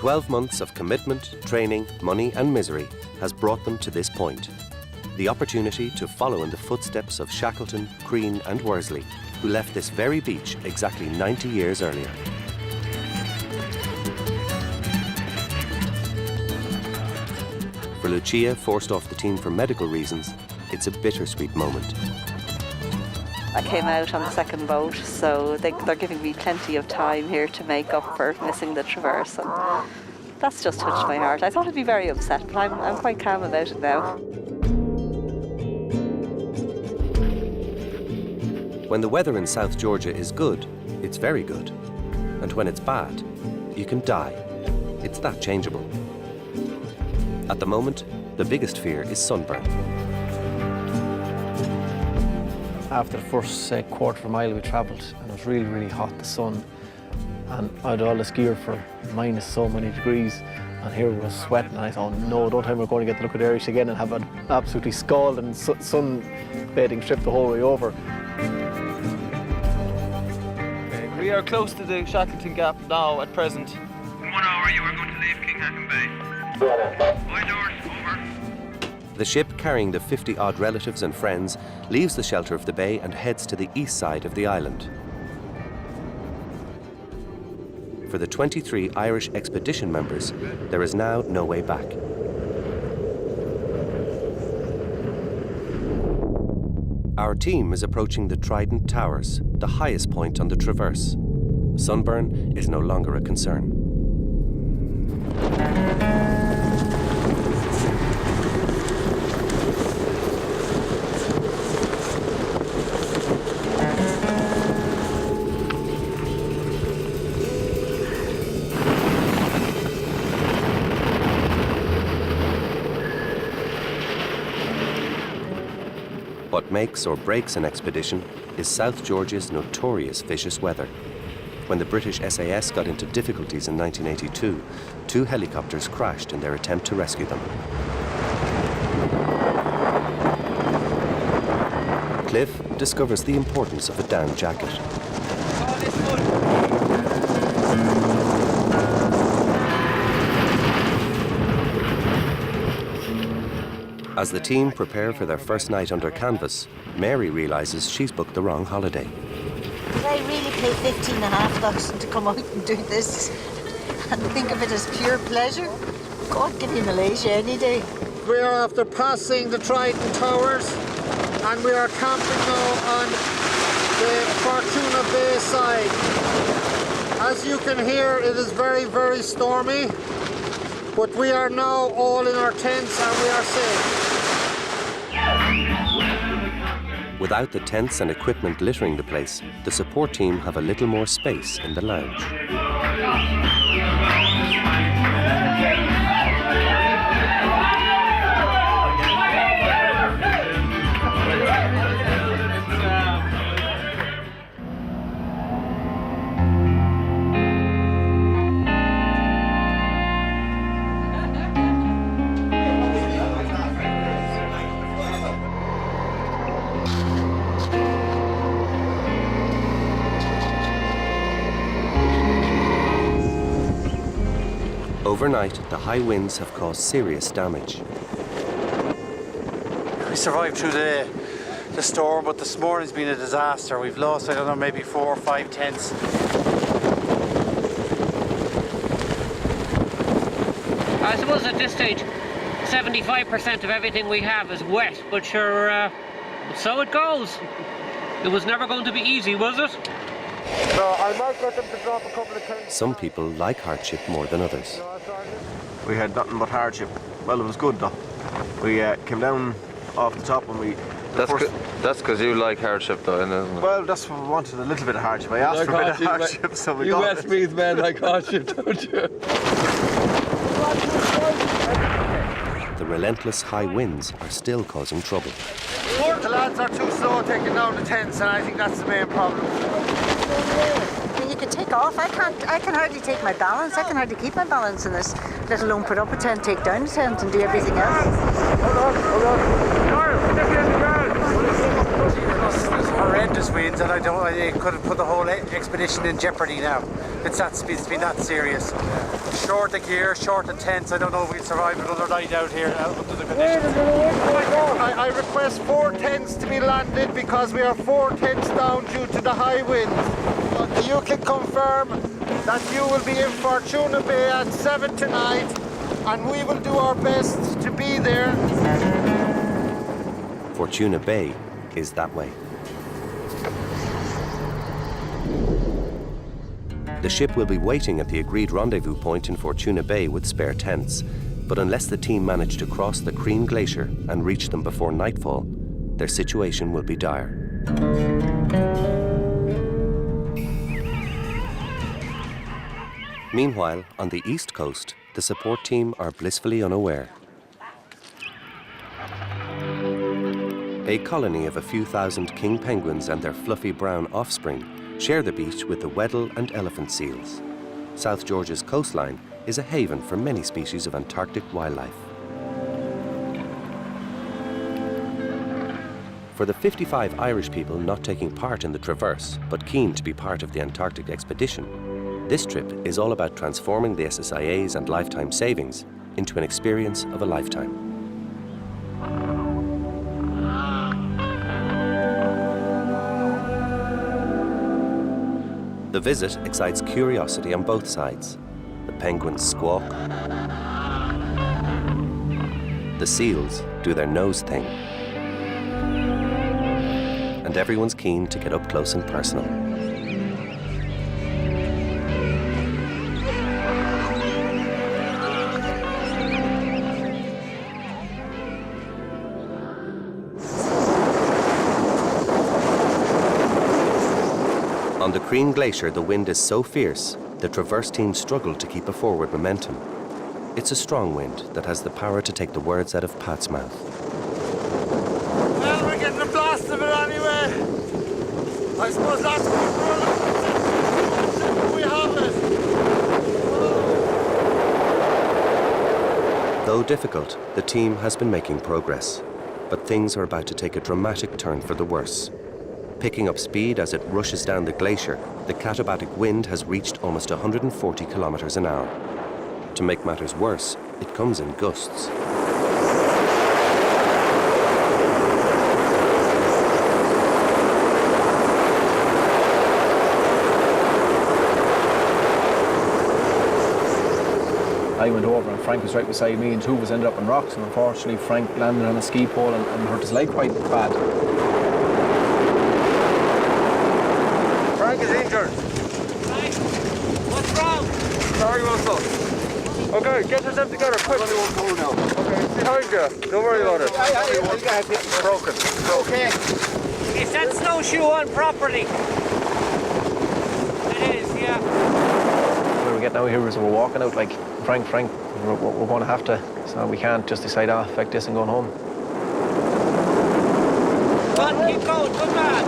12 months of commitment, training, money and misery has brought them to this point. The opportunity to follow in the footsteps of Shackleton, Crean and Worsley, who left this very beach exactly 90 years earlier. For Lucia, forced off the team for medical reasons, it's a bittersweet moment. I came out on the second boat, so they're giving me plenty of time here to make up for missing the traverse. And that's just touched my heart. I thought I'd be very upset, but I'm quite calm about it now. When the weather in South Georgia is good, it's very good. And when it's bad, you can die. It's that changeable. At the moment, the biggest fear is sunburn. After the first quarter of a mile we travelled, and it was really, really hot, the sun, and I had all this gear for minus so many degrees, and here we were sweating, and I thought, no, don't tell me we're going to get to look at Irish again and have an absolutely scalding sunbathing trip the whole way over. We are close to the Shackleton Gap now at present. In 1 hour you are going to leave Kinghacken Bay. Wide doors, over. The ship carrying the 50-odd relatives and friends leaves the shelter of the bay and heads to the east side of the island. For the 23 Irish expedition members, there is now no way back. Our team is approaching the Trident Towers, the highest point on the traverse. Sunburn is no longer a concern. What makes or breaks an expedition is South Georgia's notorious vicious weather. When the British SAS got into difficulties in 1982, 2 helicopters crashed in their attempt to rescue them. Cliff discovers the importance of a down jacket. As the team prepare for their first night under canvas, Mary realises she's booked the wrong holiday. Did I really pay $15.50 to come out and do this and think of it as pure pleasure? God, give me Malaysia any day. We are after passing the Trident Towers and we are camping now on the Fortuna Bay side. As you can hear, it is very, very stormy, but we are now all in our tents and we are safe. Without the tents and equipment littering the place, the support team have a little more space in the lounge. Overnight, the high winds have caused serious damage. We survived through the storm, but this morning's been a disaster. We've lost, I don't know, maybe 4 or 5 tents. I suppose at this stage, 75% of everything we have is wet, but sure, so it goes. It was never going to be easy, was it? So I might get them to drop a couple of tents. Some people like hardship more than others. We had nothing but hardship. Well, it was good though. We came down off the top when we... That's because you like hardship though, isn't it? Well, that's what we wanted, a little bit of hardship. I asked for a bit of hardship, so we got it. You Westmeath men like hardship, don't you? The relentless high winds are still causing trouble. The lads are too slow taking down the tents, and I think that's the main problem. You can take off. I can hardly take my balance. I can hardly keep my balance in this, let alone put up a tent, take down a tent and do everything else. Hold on. It's horrendous. horrendous winds, and it could have put the whole expedition in jeopardy now. It's been that serious. Short of gear, short of tents. I don't know if we'd survive another night out here under the conditions. I request 4 tents to be landed because we are 4 tents down due to the high winds. You can confirm that you will be in Fortuna Bay at 7 tonight, and we will do our best to be there. Fortuna Bay is that way. The ship will be waiting at the agreed rendezvous point in Fortuna Bay with spare tents, but unless the team manage to cross the Crean Glacier and reach them before nightfall, their situation will be dire. Meanwhile, on the east coast, the support team are blissfully unaware. A colony of a few thousand king penguins and their fluffy brown offspring share the beach with the Weddell and elephant seals. South Georgia's coastline is a haven for many species of Antarctic wildlife. For the 55 Irish people not taking part in the traverse, but keen to be part of the Antarctic expedition, this trip is all about transforming the SSIA's and lifetime savings into an experience of a lifetime. The visit excites curiosity on both sides. The penguins squawk. The seals do their nose thing. And everyone's keen to get up close and personal. On the Crean Glacier, the wind is so fierce, the traverse team struggle to keep a forward momentum. It's a strong wind that has the power to take the words out of Pat's mouth. Well, we're getting a blast of it anyway. I suppose that's what we have it. Though difficult, the team has been making progress, but things are about to take a dramatic turn for the worse. Picking up speed as it rushes down the glacier, the katabatic wind has reached almost 140 kilometers an hour. To make matters worse, it comes in gusts. I went over and Frank was right beside me and two of us ended up on rocks, and unfortunately Frank landed on a ski pole and hurt his leg quite bad. Frank is injured. What's wrong? Sorry, Russell. Okay, get yourself together, quick. Only one pole now. Okay, it's behind you. Don't worry about it. Broken. Okay. Is that snowshoe on properly? It is, yeah. Where we're getting out here is we're walking out like, Frank, we're going to have to, so we can't just decide, fuck this and going home. Go on, keep going, good man.